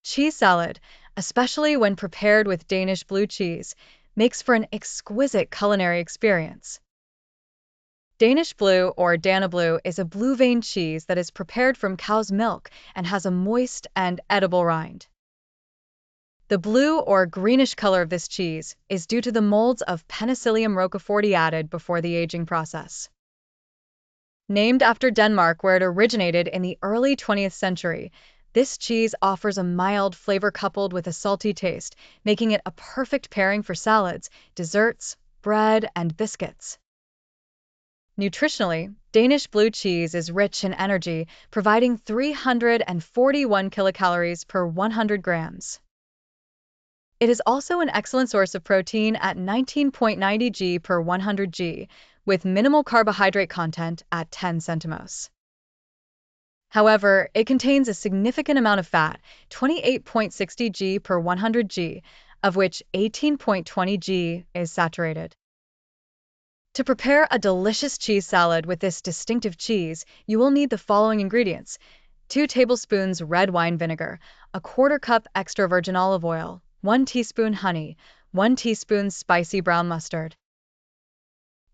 Cheese salad, especially when prepared with Danish blue cheese, makes for an exquisite culinary experience. Danish Blue or Dana Blue is a blue-veined cheese that is prepared from cow's milk and has a moist and edible rind. The blue or greenish color of this cheese is due to the molds of Penicillium roqueforti added before the aging process. Named after Denmark, where it originated in the early 20th century, this cheese offers a mild flavor coupled with a salty taste, making it a perfect pairing for salads, desserts, bread, and biscuits. Nutritionally, Danish blue cheese is rich in energy, providing 341 kilocalories per 100 grams. It is also an excellent source of protein at 19.90 g per 100 g, with minimal carbohydrate content at 10 centimos. However, it contains a significant amount of fat, 28.60 g per 100 g, of which 18.20 g is saturated. To prepare a delicious cheese salad with this distinctive cheese, you will need the following ingredients: 2 tablespoons red wine vinegar, a quarter cup extra virgin olive oil, 1 teaspoon honey, 1 teaspoon spicy brown mustard,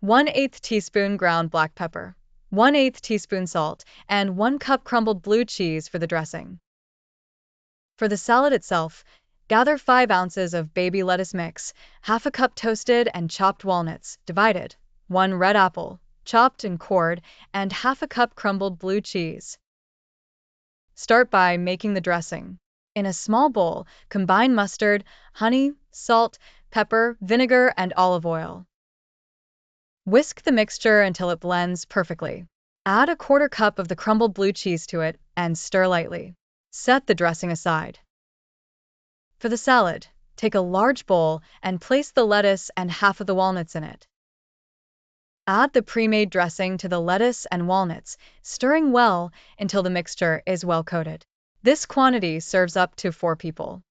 1/8 teaspoon ground black pepper, 1/8 teaspoon salt, and 1 cup crumbled blue cheese for the dressing. For the salad itself, gather 5 ounces of baby lettuce mix, half a cup toasted and chopped walnuts, divided, 1 red apple, chopped and cored, and half a cup crumbled blue cheese. Start by making the dressing. In a small bowl, combine mustard, honey, salt, pepper, vinegar, and olive oil. Whisk the mixture until it blends perfectly. Add a quarter cup of the crumbled blue cheese to it and stir lightly. Set the dressing aside. For the salad, take a large bowl and place the lettuce and half of the walnuts in it. Add the pre-made dressing to the lettuce and walnuts, stirring well until the mixture is well coated. This quantity serves up to 4 people.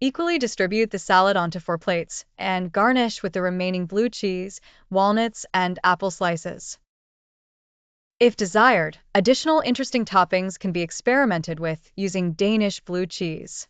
Equally distribute the salad onto 4 plates and garnish with the remaining blue cheese, walnuts, and apple slices. If desired, additional interesting toppings can be experimented with using Danish blue cheese.